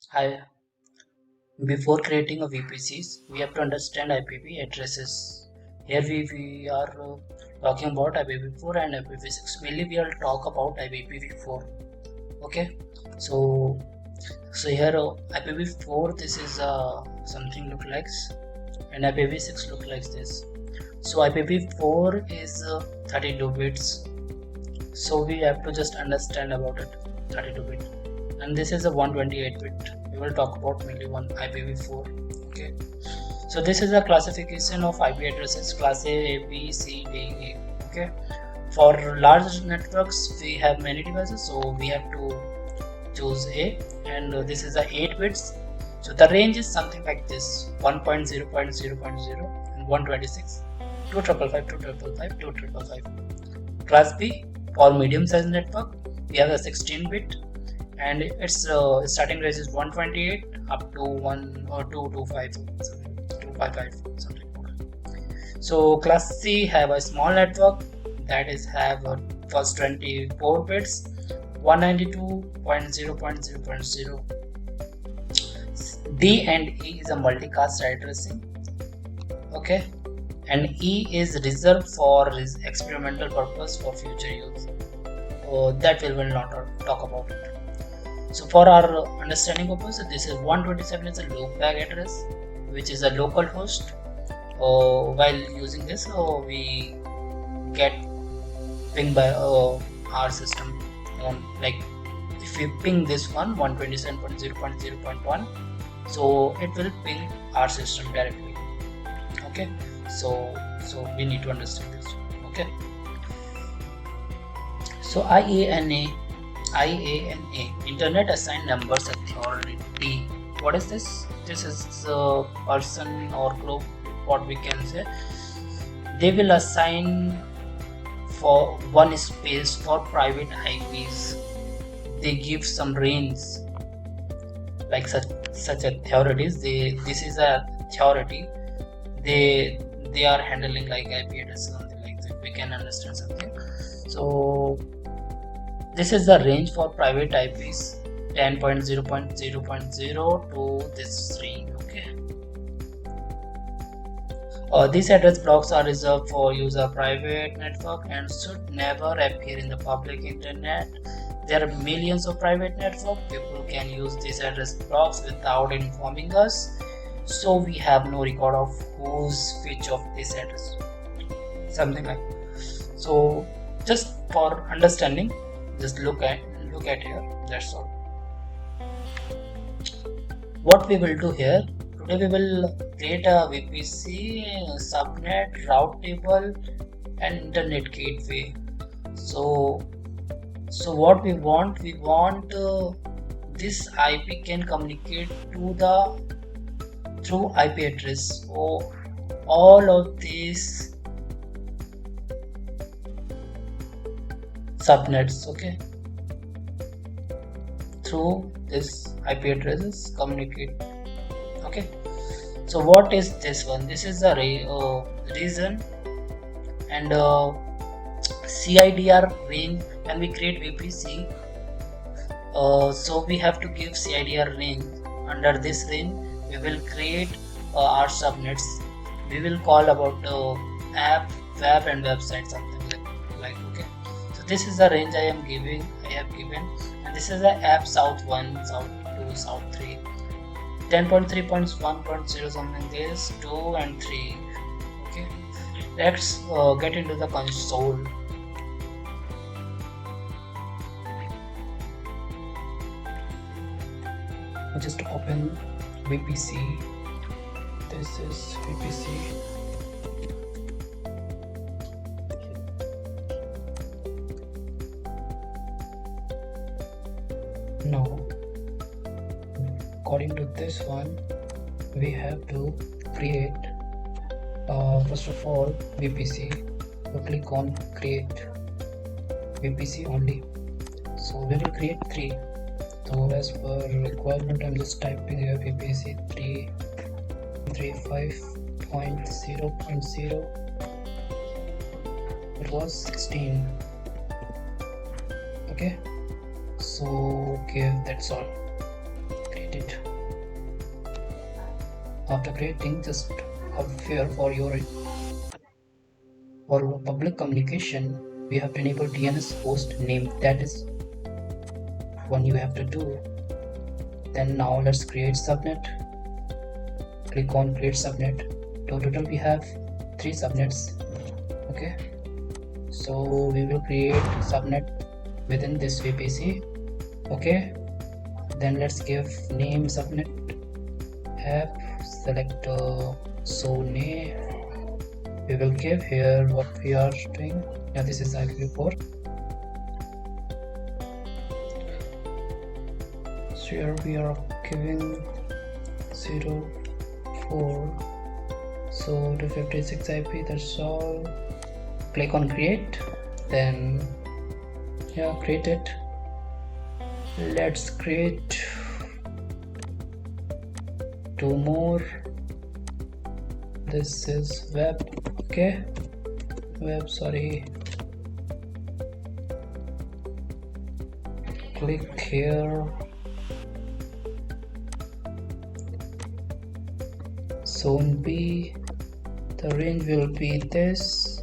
Hi. Before creating a VPCs, we have to understand IPv addresses. Here we are talking about IPv4 and IPv6. Mainly we will talk about IPv4. Okay. So here IPv4 this is something look like, and IPv6 look like this. So IPv4 is 32 bits. So we have to just understand about it, 32 bit, and this is a 128 bit. We will talk about mainly one IPv4. Okay, so this is a classification of IP addresses, class A, B, C, D, E. Okay, for large networks we have many devices, so we have to choose A, and this is a 8 bits. So the range is something like this: 1.0.0.0 and 126, 2555, 2555. Class B, for medium size network, we have a 16 bit, and its starting range is 128 up to 1 or 225 something. So class C have a small network, that is have first 24 bits, 192.0.0.0. D and E is a multicast addressing. Okay, and E is reserved for experimental purpose for future use. That we will not talk about it. So for our understanding purpose, this is 127 is a loopback address, which is a local host. While using this, we get pinged by our system on, like, if we ping this one 127.0.0.1, so it will ping our system directly. Okay, so we need to understand this. Okay, so IANA, Internet Assigned Numbers Authority. What is this? This is a person or group, what we can say. They will assign for one space for private IPs. They give some range, like such authorities. This is a authority. They are handling like IP address, something like that. We can understand something. So this is the range for private IPs, 10.0.0.0 to this range. Okay. These address blocks are reserved for use of private network and should never appear in the public internet. There are millions of private network. People can use these address blocks without informing us, so we have no record of who's which of this address. Something like. So just for understanding, just look at here. That's all. What we will do here today, we will create a VPC, subnet, route table, and internet gateway. So what we want this IP can communicate to through IP address. So all of these subnets, okay, through this IP addresses communicate. Okay, so what is this one? This is a reason, and CIDR range. When we create VPC, so we have to give CIDR range. Under this range, we will create our subnets. We will call about app, web, and website, something like. Okay, so this is the range I have given, and this is the app south 1, south 2, south 3, 10.3.1.0 something. This 2 and 3. Okay, let's get into the console. Just open VPC. This is VPC. Now, according to this one, we have to create first of all VPC. So click on create VPC only. So we will create 3. So as per requirement, I'm just typing here VPC 3.35.0.0. It was 16. Okay, so okay, that's all. Create it. After creating, just up here for public communication, we have to enable DNS host name. That is one you have to do. Then now let's create subnet. Click on create subnet. Total we have 3 subnets. Okay, so we will create subnet within this VPC. Okay, then let's give name subnet app. Select so name. We will give here what we are doing. Now this is IPv4. So here we are giving 04. So 256 IP. That's all. Click on create. Then create it. Let's create 2 more. This is web. Okay, web, sorry. Click here. Zone B, the range will be this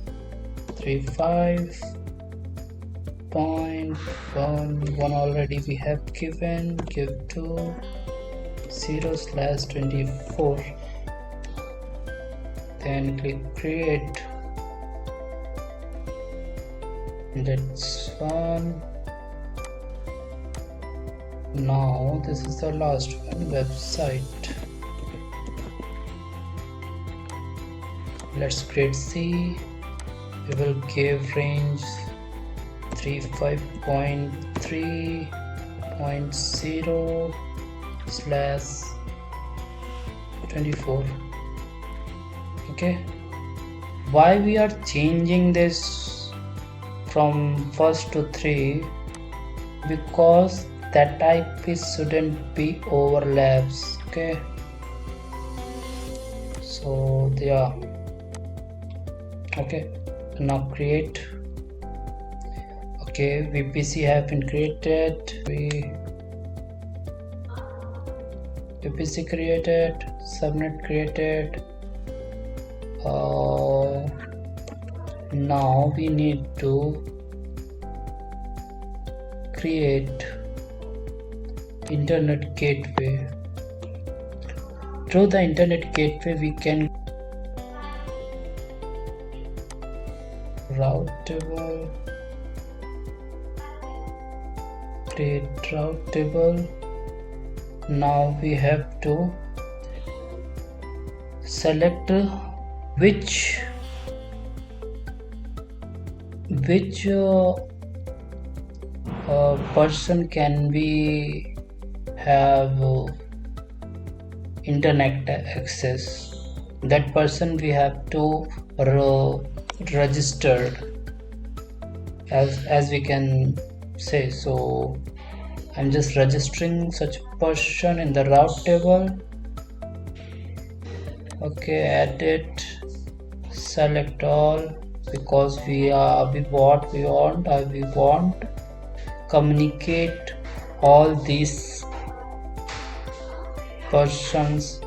35.11 already we have given. Give to 0/24. Then click create. That's one. Now this is the last one, website. Let's create C. We will give range 35.3.0/24. Okay, why we are changing this from first to 3? Because that IP shouldn't be overlaps. Okay, so okay, now create. Okay, VPC have been created. VPC created, subnet created. Now we need to create internet gateway. Through the internet gateway we can route table, create route table. Now we have to select which person can we have internet access. That person we have to register as we can say. So I'm just registering such person in the route table. Okay, add it, select all, because we want communicate all these persons.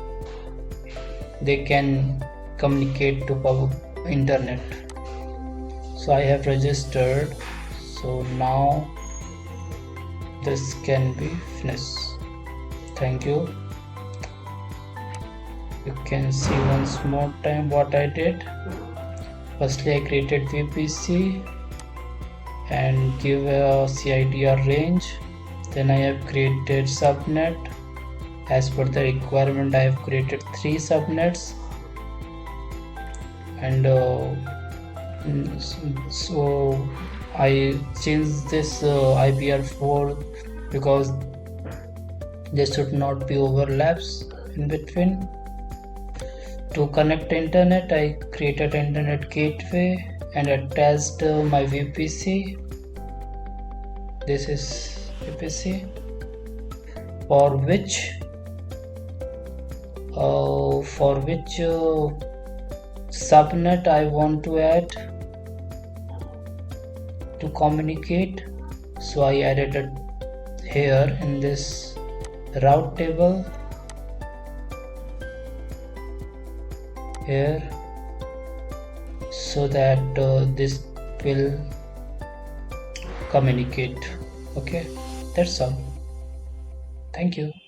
They can communicate to public internet. So I have registered. So now this can be finished. Thank you. You can see once more time what I did. Firstly, I created VPC and give a CIDR range. Then I have created subnet. As per the requirement, I have created 3 subnets. And so I changed this IPR4 because there should not be overlaps in between. To connect internet, I created internet gateway and attached my VPC. This is VPC for which subnet I want to add to communicate. So I added it here in this route table. here so that this will communicate. Okay, that's all. Thank you.